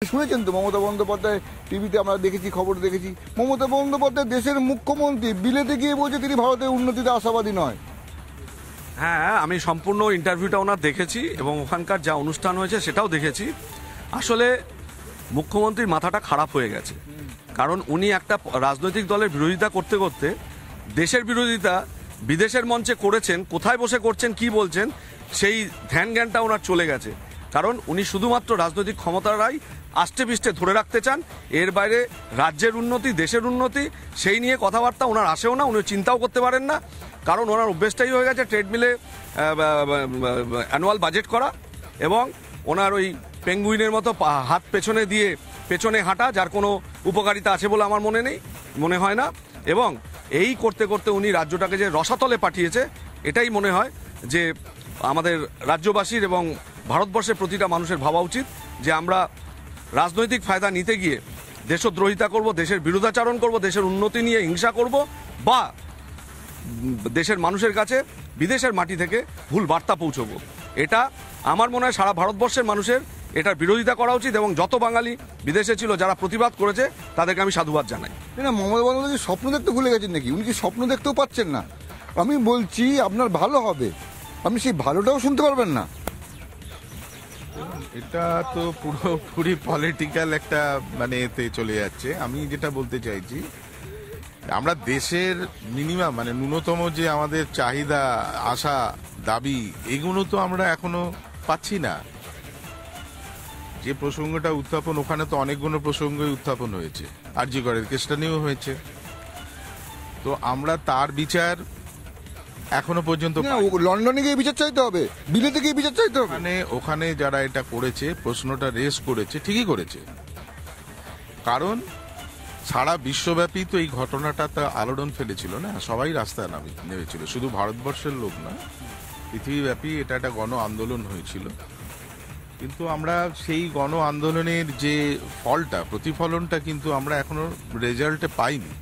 শুনেছেন তো মমতা বন্দ্যোপাধ্যায় টিভিতে আমরা দেখেছি, খবর দেখেছি, মমতা বন্দ্যোপাধ্যায় দেশের মুখ্যমন্ত্রী বিলেতে গিয়ে বলছে তিনি ভারতের উন্নতিতে আশাবাদী নয়। হ্যাঁ, আমি সম্পূর্ণ ইন্টারভিউটা ওনার দেখেছি এবং ওখানকার যা অনুষ্ঠান হয়েছে সেটাও দেখেছি। আসলে মুখ্যমন্ত্রীর মাথাটা খারাপ হয়ে গেছে, কারণ উনি একটা রাজনৈতিক দলের বিরোধিতা করতে করতে দেশের বিরোধিতা বিদেশের মঞ্চে করেছেন, কোথায় বসে করছেন, কি বলছেন, সেই ধ্যান জ্ঞানটা ওনার চলে গেছে। কারণ উনি শুধুমাত্র রাজনৈতিক ক্ষমতারাই আষ্টে পিষ্টে ধরে রাখতে চান, এর বাইরে রাজ্যের উন্নতি, দেশের উন্নতি সেই নিয়ে কথাবার্তা ওনার আসেও না, উনি চিন্তাও করতে পারেন না। কারণ ওনার অভ্যেসটাই হয়ে গেছে ট্রেডমিলে অ্যানুয়াল বাজেট করা এবং ওনার ওই পেঙ্গুইনের মতো হাত পেছনে দিয়ে পেছনে হাঁটা, যার কোনো উপকারিতা আছে বলে আমার মনে হয় না। এবং এই করতে করতে উনি রাজ্যটাকে যে রসাতলে পাঠিয়েছে, এটাই মনে হয় যে আমাদের রাজ্যবাসীর এবং ভারতবর্ষের প্রতিটা মানুষের ভাবা উচিত যে আমরা রাজনৈতিক ফায়দা নিতে গিয়ে দেশদ্রোহিতা করব, দেশের বিরুদ্ধাচরণ করব, দেশের উন্নতি নিয়ে হিংসা করব, বা দেশের মানুষের কাছে বিদেশের মাটি থেকে ভুল বার্তা পৌঁছবো। এটা আমার মনে হয় সারা ভারতবর্ষের মানুষের এটার বিরোধিতা করা উচিত এবং যত বাঙালি বিদেশে ছিল যারা প্রতিবাদ করেছে তাদেরকে আমি সাধুবাদ জানাই। না, মমতা বন্দ্যোপাধ্যায় স্বপ্ন দেখতে ভুলে গেছেন নাকি? উনি কি স্বপ্ন দেখতেও পাচ্ছেন না? আমি বলছি আপনার ভালো হবে, আপনি সেই ভালোটাও শুনতে পারবেন না। এটা তো পুরোপুরি পলিটিক্যাল একটা এতে চলে যাচ্ছে। আমি যেটা বলতে চাইছি, আমরা দেশের মিনিমাম ন্যূনতম যে আমাদের চাহিদা, আশা, দাবি, এগুলো তো আমরা এখনো পাচ্ছি না। যে প্রসঙ্গটা উত্থাপন, ওখানে তো অনেকগুলো প্রসঙ্গই উত্থাপন হয়েছে, আরজি করের কেসটা নিয়েও হয়েছে। তো আমরা তার বিচার এখনো পর্যন্ত লন্ডনে গিয়ে বিচার চাইতে হবে, বিলেতে গিয়ে বিচার চাইতে হবে। ওখানে যারা এটা করেছে, প্রশ্নটা রেস করেছে, ঠিকই করেছে। কারণ সারা বিশ্বব্যাপী তো এই ঘটনাটা তা আলোড়ন ফেলেছিল না, সবাই রাস্তায় নেমেছিল, শুধু ভারতবর্ষের লোক না, পৃথিবীব্যাপী এটা একটা গণ আন্দোলন হয়েছিল। কিন্তু আমরা সেই গণ আন্দোলনের যে ফলটা, প্রতিফলনটা কিন্তু আমরা এখনো রেজাল্টে পাইনি।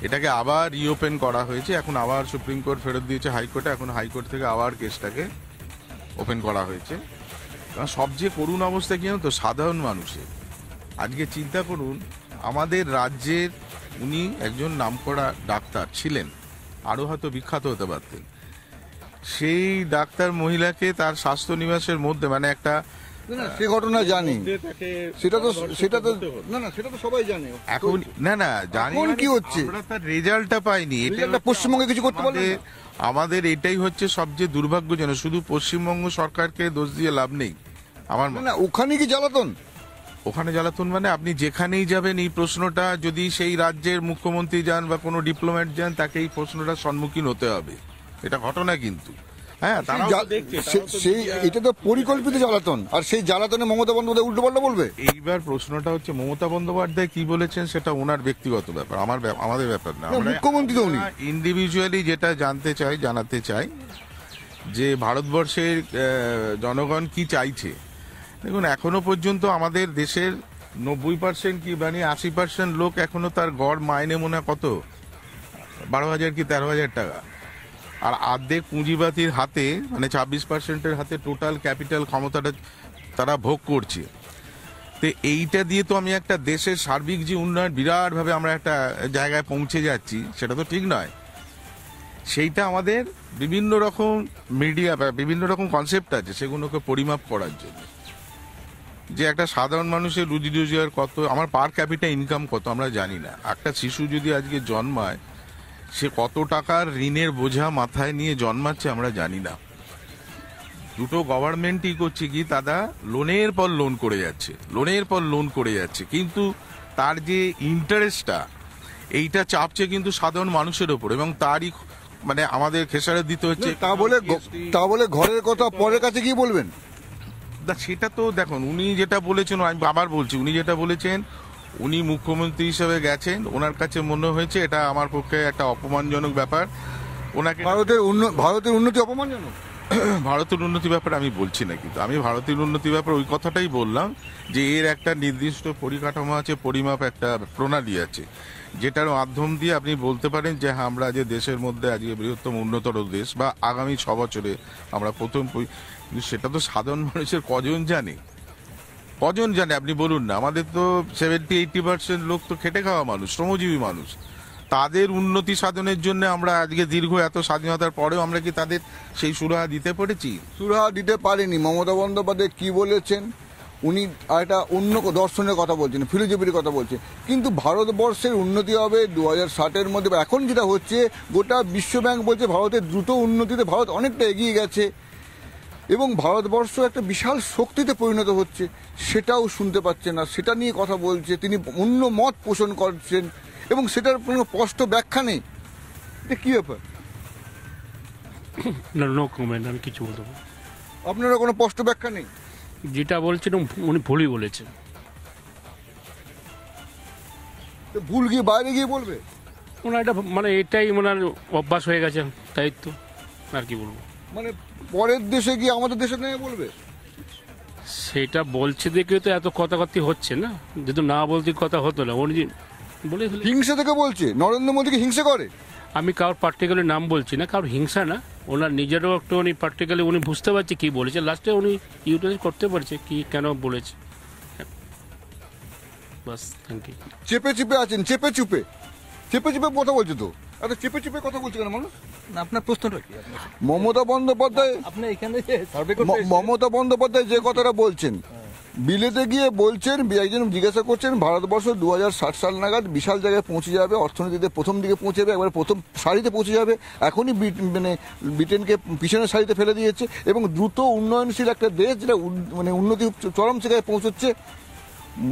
এটাকে আবার রিওপেন করা হয়েছে, এখন আবার সুপ্রিম কোর্ট ফেরত দিয়েছে হাইকোর্টে, এখন হাইকোর্ট থেকে আবার কেসটাকে ওপেন করা হয়েছে। সবচেয়ে করুণ অবস্থা কি জানো তো, সাধারণ মানুষের। আজকে চিন্তা করুন, আমাদের রাজ্যের উনি একজন নামকরা ডাক্তার ছিলেন, আরও হয়তো বিখ্যাত হতে পারতেন। সেই ডাক্তার মহিলাকে তার স্বাস্থ্য নিবাসের মধ্যে একটা সে ঘটনা জানি, সেটা তো সবাই জানে। এখন না জানি কি হচ্ছে, আমরা তার রেজাল্টটা পাইনি। এটা পশ্চিমবঙ্গে কিছু করতে পারলে আমাদের এটাই হচ্ছে সবচেয়ে দুর্ভাগ্যজনক। শুধু পশ্চিমবঙ্গ সরকারকে দোষ দিয়ে লাভ নেই আমার মনে। ওখানে কি জ্বালাতন, ওখানে জ্বালাতন আপনি যেখানেই যাবেন এই প্রশ্নটা, যদি সেই রাজ্যের মুখ্যমন্ত্রী যান বা কোনো ডিপ্লোম্যাট যান, তাকে এই প্রশ্নটার সম্মুখীন হতে হবে। এটা ঘটনা কিন্তু। হ্যাঁ, এটা তো পরিকল্পিত জ্বালাতন, আর সেই জ্বালাতনে মমতা বন্দ্যোপাধ্যায় উল্টোপাল্টা বলবে। এইবার প্রশ্নটা হচ্ছে মমতা বন্দ্যোপাধ্যায় কি বলেছেন সেটা ওনার ব্যক্তিগত ব্যাপার, আমাদের ব্যাপার না। মুখ্যমন্ত্রী তো উনি ইন্ডিভিজুয়ালি যেটা জানাতে চাই যে ভারতবর্ষের জনগণ কি চাইছে। দেখুন, এখনো পর্যন্ত আমাদের দেশের 90% কি 80% লোক এখনো তার গড় মাইনে মনে কত 12,000 কি 13,000 টাকা, আর অর্ধেক পুঁজিবাতির হাতে 26%-এর হাতে টোটাল ক্যাপিটাল ক্ষমতাটা তারা ভোগ করছে। তো এইটা দিয়ে তো আমি একটা দেশের সার্বিক যে উন্নয়ন, বিরাটভাবে আমরা একটা জায়গায় পৌঁছে যাচ্ছি, সেটা তো ঠিক নয়। সেইটা আমাদের বিভিন্ন রকম মিডিয়া বা বিভিন্ন রকম কনসেপ্ট আছে, সেগুলোকে পরিমাপ করার জন্য। যে একটা সাধারণ মানুষের রুজি রোজগার কত, আমার পার ক্যাপিটা ইনকাম কত আমরা জানি না। একটা শিশু যদি আজকে জন্মায়, সে কত টাকার ঋণের বোঝা মাথায় নিয়ে জন্মাচ্ছে আমরা জানি না। দুটো গভর্নমেন্টই করছে কি, তারা লোনের পর লোন করে যাচ্ছে, কিন্তু তার যে ইন্টারেস্টটা, এইটা চাপছে কিন্তু সাধারণ মানুষের ওপর, এবং তারই আমাদের খেসারত দিতে হচ্ছে। তা বলে ঘরের কথা পরের কাছে কি বলবেন? সেটা তো দেখুন, উনি যেটা বলেছেন, আমি আবার বলছি, উনি যেটা বলেছেন, উনি মুখ্যমন্ত্রী হিসেবে গেছেন, ওনার কাছে মনে হয়েছে এটা আমার পক্ষে একটা অপমানজনক ব্যাপার। ওনাকে ভারতের উন্নতি অপমানজনক, ভারতের উন্নতি ব্যাপারে আমি বলছি না, কিন্তু আমি ভারতের উন্নতি ব্যাপারে ওই কথাটাই বললাম যে এর একটা নির্দিষ্ট পরিকাঠামো আছে, পরিমাপ, একটা প্রণালী আছে, যেটার মাধ্যম দিয়ে আপনি বলতে পারেন যে হ্যাঁ, আমরা যে দেশের মধ্যে আজকে বৃহত্তম উন্নতর দেশ, বা আগামী 6 বছরে আমরা প্রথম। কিন্তু সেটা তো সাধারণ মানুষের কজন জানে। কজন জানে আপনি বলুন না? আমাদের তো 70-80% লোক তো খেটে খাওয়া মানুষ, শ্রমজীবী মানুষ। তাদের উন্নতি সাধনের জন্য আমরা আজকে দীর্ঘ এত স্বাধীনতার পরেও আমরা কি তাদের সেই সুরাহা দিতে পেরেছি? সুরাহা দিতে পারেনি। মমতা বন্দ্যোপাধ্যায় কি বলেছেন, উনি একটা অন্য দর্শনের কথা বলছেন, ফিলোসফির কথা বলছেন, কিন্তু ভারতবর্ষের উন্নতি হবে 2060-এর মধ্যে। এখন যেটা হচ্ছে, গোটা বিশ্বব্যাংক বলছে ভারতের দ্রুত উন্নতিতে ভারত অনেকটা এগিয়ে গেছে এবং ভারতবর্ষ একটা বিশাল শক্তিতে পরিণত হচ্ছে, সেটাও শুনতে পাচ্ছে না। সেটা নিয়ে কথা বলছে, তিনি অন্য মত পোষণ করছেন এবং সেটার কোনো স্পষ্ট ব্যাখ্যা নেই। এটা কি ব্যাপার? নো কমেন্ট, আমি কিছু বলতে পারবো না। আপনারা কোনো স্পষ্ট ব্যাখ্যা নেই? যেটা বলছেন উনি ভুলই বলেছেন। তো ভুল গিয়ে বাইরে গিয়ে বলবে? ওনার এটা মানে এটাই ওনার অভ্যাস হয়ে গেছে, তাই তো আর কি বলবো। মানে পরের দেশে গিয়ে আমাদের দেশে নেই বলবে? সেটা বলছে দেখে তো এত কথাবার্তি হচ্ছে না, যদি না বলতে কথা হতো না। উনি বলে ফেলে। হিংসা থেকে বলছে, নরেন্দ্র মোদীকে হিংসা করে। আমি কারোর পার্টিকুলার নাম বলছি না, কারোর হিংসা না, ওনার নিজেরও একটু উনি পার্টিকুলার উনি বুঝতে পারছে কি বলেছে, লাস্টে উনি ইউটিলাইজ করতে পারছে কি কেন বলেছে। বাস, থ্যাংক ইউ। চেপে চেপে আছেন, চেপে চুপে কথা বলছে তো। এত চেপে চেপে কথা বলছে কেন মানুষ? না, আপনার প্রশ্নটা কি? মমতা বন্দ্যোপাধ্যায় আপনি এখানে যে সার্ভে করতে এসেছেন, মমতা বন্দ্যোপাধ্যায় যে কথাটা বলছেন, বিলেতে গিয়ে বলছেন, একজন জিজ্ঞাসা করছেন, ভারতবর্ষ 2060 সাল নাগাদ বিশাল জায়গায় পৌঁছে যাবে, অর্থনীতিতে প্রথম দিকে পৌঁছে যাবে, একবার প্রথম সারিতে পৌঁছে যাবে। এখনই মানে ব্রিটেনকে পিছনের সারিতে ফেলে দিয়েছে এবং দ্রুত উন্নয়নশীল একটা দেশ, যেটা মানে উন্নতি চরম জায়গায় পৌঁছচ্ছে।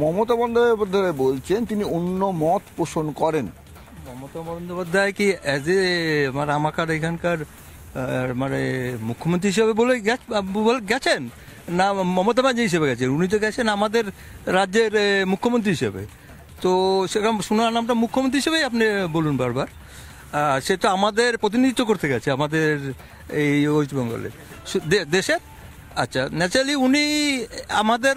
মমতা বন্দ্যোপাধ্যায় বলছেন তিনি অন্য মত পোষণ করেন। মমতা বন্দ্যোপাধ্যায় কি অ্যাজ এ মানে আমাকার এখানকার মানে মুখ্যমন্ত্রী হিসেবে বলে গেছেন, না মমতা ব্যানার্জি হিসেবে গেছেন? উনি তো গেছেন আমাদের রাজ্যের মুখ্যমন্ত্রী হিসেবে, তো সেরকম শোনার নামটা মুখ্যমন্ত্রী হিসেবেই আপনি বলুন বারবার। সে তো আমাদের প্রতিনিধিত্ব করতে গেছে আমাদের এই ওয়েস্ট বেঙ্গলে দেশের। আচ্ছা, ন্যাচারালি উনি আমাদের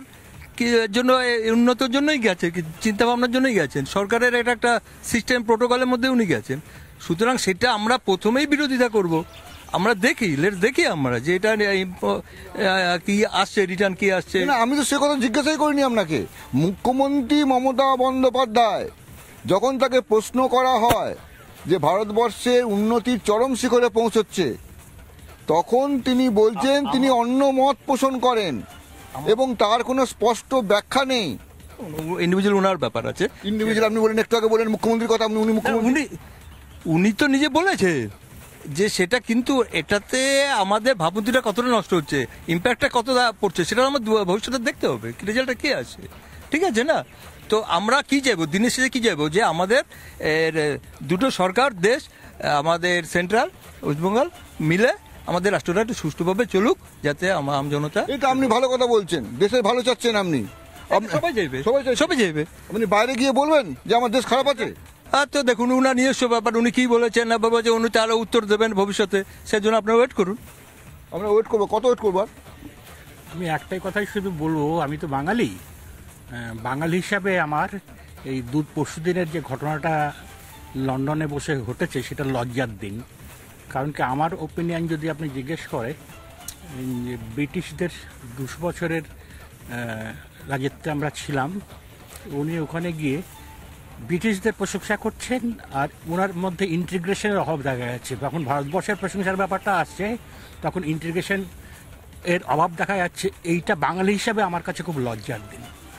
কি জন্য, উন্নতির জন্যই গেছে, চিন্তা ভাবনার জন্যই গেছেন, সরকারের এটা একটা সিস্টেম প্রোটোকলের মধ্যে উনি গেছেন। সুতরাং সেটা আমরা প্রথমেই বিরোধিতা করব। আমরা দেখি আমরা যে এটা কি আসছে, রিটার্ন কি আসছে। না, আমি তো সে কথা জিজ্ঞাসাই করিনি আপনাকে। মুখ্যমন্ত্রী মমতা বন্দ্যোপাধ্যায় যখন তাকে প্রশ্ন করা হয় যে ভারতবর্ষের উন্নতির চরম শিখরে পৌঁছচ্ছে, তখন তিনি বলছেন তিনি অন্য মত পোষণ করেন এবং তার কোনো স্পষ্ট ব্যাখ্যা নেই। ইন্ডিভিজুয়াল ওনার ব্যাপার আছে। ইন্ডিভিজুয়াল আপনি বলেন, একটু আগে বলেন মুখ্যমন্ত্রীর কথা, উনি মুখ্যমন্ত্রী। উনি তো নিজে বলেছে যে সেটা, কিন্তু এটাতে আমাদের ভাবমূর্তিটা কতটা নষ্ট হচ্ছে, ইম্প্যাক্টটা কতটা পড়ছে, সেটা আমার ভবিষ্যতে দেখতে হবে, রেজাল্টটা কি আসে। ঠিক আছে না? তো আমরা কি চাইবো দিনের শেষে, কি চাইবো যে আমাদের দুটো সরকার দেশ, আমাদের সেন্ট্রাল ওয়েস্টবেঙ্গল মিলে আমাদের রাষ্ট্রটা একটু সুষ্ঠুভাবে চলুক, যাতে আম জনতা। এটা আপনি ভালো কথা বলছেন, দেশের ভালো চাচ্ছেন আপনি। সবাই চাইবে, সবাই চাইবে। আপনি বাইরে গিয়ে বলবেন যে আমার দেশ খারাপ আছে? আচ্ছা দেখুন, উনার নিজস্ব ব্যাপার, উনি কি বলেছেন না বলেছেন, উনি তাহলে উত্তর দেবেন ভবিষ্যতে, সেজন্য আপনারা ওয়েট করুন। আমরা ওয়েট করবো। কত ওয়েট করবো? আমি একটাই কথাই শুধু বলবো, আমি তো বাঙালি, বাঙালি হিসাবে আমার এই পরশুদিনের যে ঘটনাটা লন্ডনে বসে ঘটেছে, সেটা লজ্জার দিন। কারণ কি, আমার ওপিনিয়ন যদি আপনি জিজ্ঞেস করে, ব্রিটিশদের 200 বছরের রাজত্বে আমরা ছিলাম, উনি ওখানে গিয়ে ব্রিটিশদের প্রশংসা করছেন আর ওনার মধ্যে ইন্টিগ্রেশনের অভাব দেখা যাচ্ছে। যখন ভারতবর্ষের প্রশংসার ব্যাপারটা আসছে, তখন ইন্টিগ্রেশন এর অভাব দেখা যাচ্ছে। এইটা বাঙালি হিসাবে আমার কাছে খুব লজ্জার দিন।